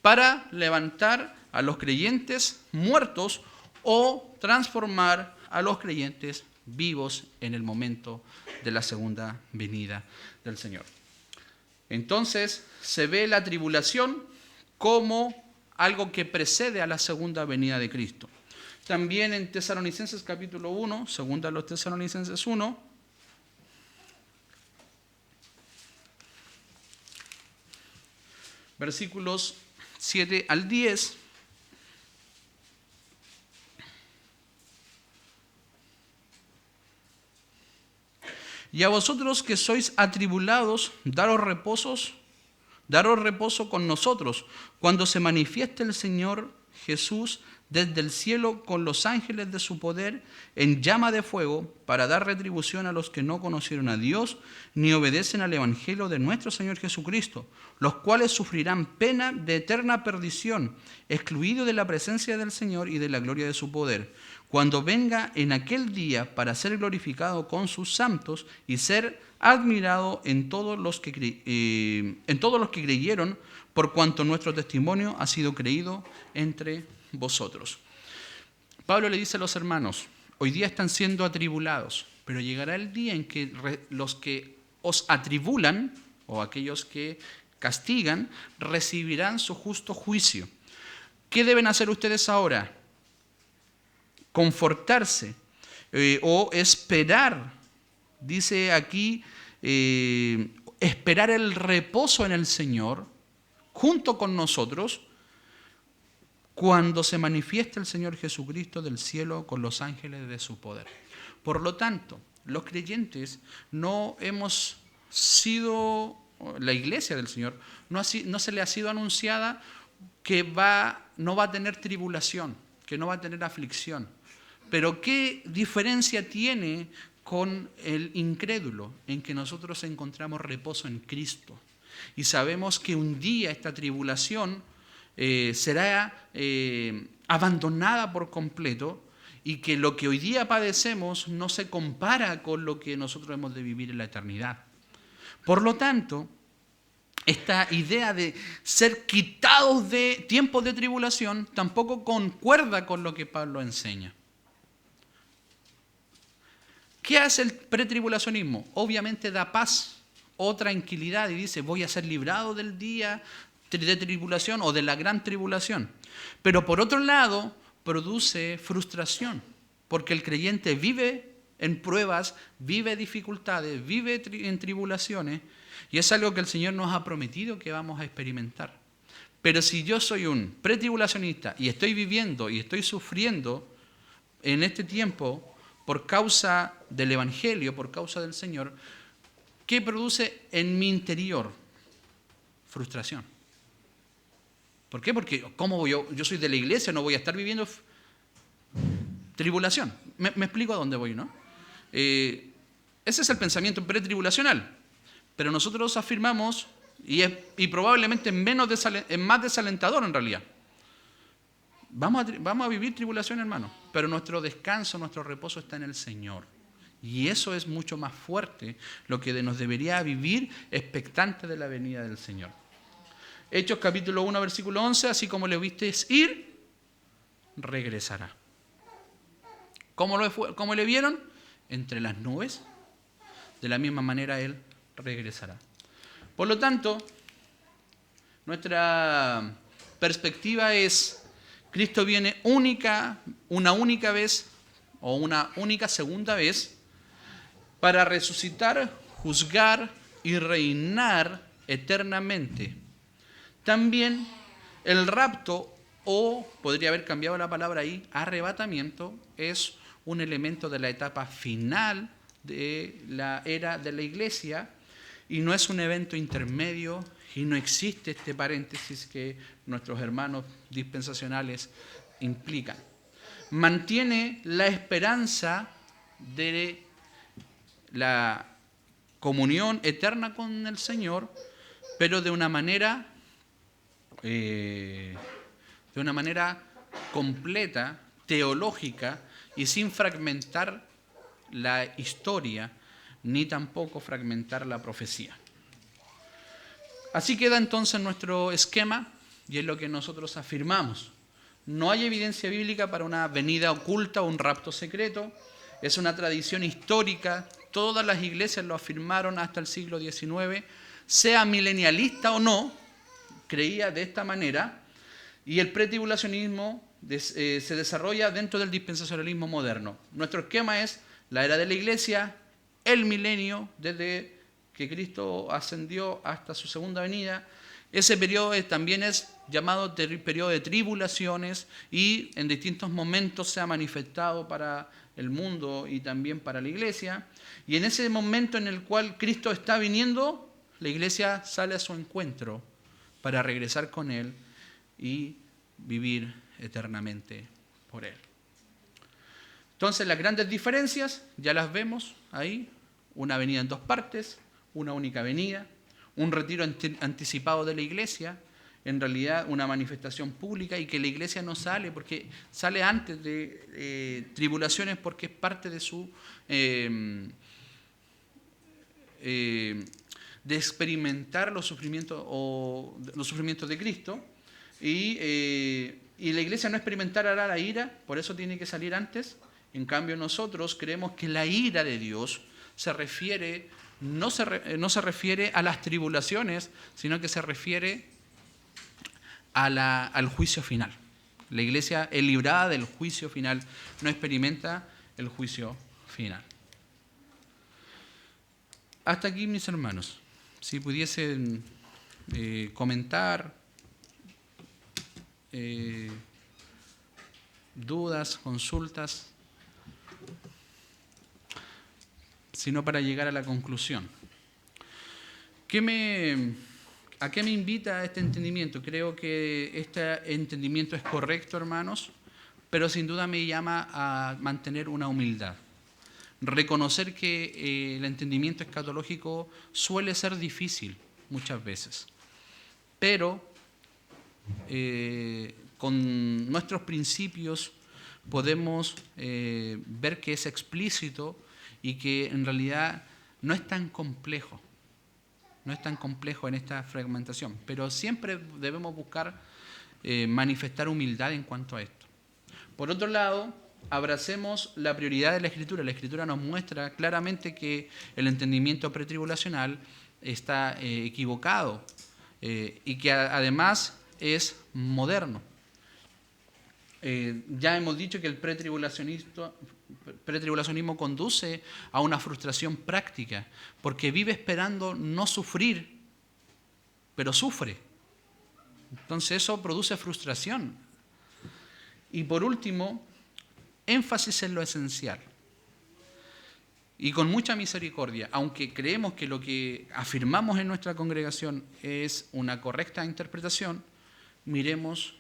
para levantar a los creyentes muertos o transformar a los creyentes vivos en el momento de la segunda venida del Señor. Entonces se ve la tribulación como algo que precede a la segunda venida de Cristo. También en Tesalonicenses capítulo 1, segunda a los Tesalonicenses 1, versículos 7 al 10, y a vosotros que sois atribulados, daros reposo con nosotros, cuando se manifieste el Señor Jesús desde el cielo con los ángeles de su poder en llama de fuego, para dar retribución a los que no conocieron a Dios ni obedecen al evangelio de nuestro Señor Jesucristo, los cuales sufrirán pena de eterna perdición, excluidos de la presencia del Señor y de la gloria de su poder, cuando venga en aquel día para ser glorificado con sus santos y ser admirado en todos los que creyeron, por cuanto nuestro testimonio ha sido creído entre vosotros. Pablo le dice a los hermanos, hoy día están siendo atribulados, pero llegará el día en que los que os atribulan, o aquellos que castigan, recibirán su justo juicio. ¿Qué deben hacer ustedes ahora? Confortarse o esperar, dice aquí, esperar el reposo en el Señor junto con nosotros, cuando se manifieste el Señor Jesucristo del cielo con los ángeles de su poder. Por lo tanto, los creyentes no hemos sido, la iglesia del Señor, no se le ha sido anunciada que no va a tener tribulación, que no va a tener aflicción. Pero ¿qué diferencia tiene con el incrédulo? En que nosotros encontramos reposo en Cristo. Y sabemos que un día esta tribulación será abandonada por completo y que lo que hoy día padecemos no se compara con lo que nosotros hemos de vivir en la eternidad. Por lo tanto, esta idea de ser quitados de tiempos de tribulación tampoco concuerda con lo que Pablo enseña. ¿Qué hace el pretribulacionismo? Obviamente da paz o tranquilidad y dice, voy a ser librado del día de tribulación o de la gran tribulación. Pero por otro lado, produce frustración, porque el creyente vive en pruebas, vive dificultades, vive en tribulaciones, y es algo que el Señor nos ha prometido que vamos a experimentar. Pero si yo soy un pretribulacionista y estoy viviendo y estoy sufriendo en este tiempo por causa del Evangelio, por causa del Señor, ¿qué produce en mi interior? Frustración. ¿Por qué? Porque ¿cómo yo soy de la iglesia, no voy a estar viviendo tribulación? Me explico a dónde voy, ¿no? Ese es el pensamiento pretribulacional. Pero nosotros afirmamos, y probablemente es más desalentador en realidad. Vamos a vivir tribulación, hermano, pero nuestro descanso, nuestro reposo está en el Señor. Y eso es mucho más fuerte, lo que nos debería vivir expectante de la venida del Señor. Hechos capítulo 1, versículo 11, así como le visteis ir, regresará. ¿Cómo le vieron? Entre las nubes. De la misma manera Él regresará. Por lo tanto, nuestra perspectiva es, Cristo viene una única vez o una única segunda vez para resucitar, juzgar y reinar eternamente. También el rapto, o podría haber cambiado la palabra ahí, arrebatamiento, es un elemento de la etapa final de la era de la iglesia y no es un evento intermedio y no existe este paréntesis que nuestros hermanos dispensacionales implican. Mantiene la esperanza de la comunión eterna con el Señor, pero de una manera completa, teológica y sin fragmentar la historia ni tampoco fragmentar la profecía. Así queda entonces nuestro esquema y es lo que nosotros afirmamos. No hay evidencia bíblica para una venida oculta o un rapto secreto. Es una tradición histórica. Todas las iglesias lo afirmaron hasta el siglo XIX. Sea milenialista o no, creía de esta manera. Y el pretribulacionismo se desarrolla dentro del dispensacionalismo moderno. Nuestro esquema es la era de la iglesia, el milenio, desde que Cristo ascendió hasta su segunda venida. Ese periodo también es llamado periodo de tribulaciones y en distintos momentos se ha manifestado para el mundo y también para la iglesia. Y en ese momento en el cual Cristo está viniendo, la iglesia sale a su encuentro para regresar con Él y vivir eternamente por Él. Entonces las grandes diferencias ya las vemos ahí, una venida en dos partes, una única venida, un retiro anticipado de la iglesia, en realidad una manifestación pública y que la iglesia no sale porque sale antes de tribulaciones porque es parte de su de experimentar los sufrimientos de Cristo y la iglesia no experimentará la ira, por eso tiene que salir antes. En cambio nosotros creemos que la ira de Dios no se refiere a las tribulaciones, sino que se refiere al juicio final. La iglesia es librada del juicio final, no experimenta el juicio final. Hasta aquí, mis hermanos. Si pudiesen comentar, dudas, consultas, sino para llegar a la conclusión. ¿A qué me invita este entendimiento? Creo que este entendimiento es correcto, hermanos, pero sin duda me llama a mantener una humildad. Reconocer que el entendimiento escatológico suele ser difícil muchas veces, pero con nuestros principios podemos ver que es explícito y que en realidad no es tan complejo. No es tan complejo en esta fragmentación, pero siempre debemos buscar manifestar humildad en cuanto a esto. Por otro lado, abracemos la prioridad de la Escritura. La Escritura nos muestra claramente que el entendimiento pretribulacional está equivocado y que además es moderno. Ya hemos dicho que el pretribulacionismo conduce a una frustración práctica, porque vive esperando no sufrir, pero sufre. Entonces eso produce frustración. Y por último, énfasis en lo esencial. Y con mucha misericordia, aunque creemos que lo que afirmamos en nuestra congregación es una correcta interpretación, miremos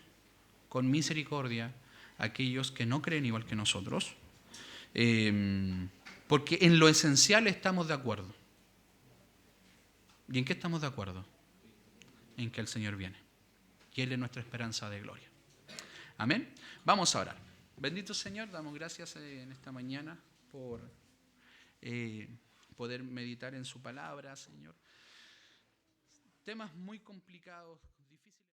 con misericordia a aquellos que no creen igual que nosotros, porque en lo esencial estamos de acuerdo. ¿Y en qué estamos de acuerdo? En que el Señor viene. Y Él es nuestra esperanza de gloria. Amén. Vamos a orar. Bendito Señor, damos gracias en esta mañana por poder meditar en su palabra, Señor. Temas muy complicados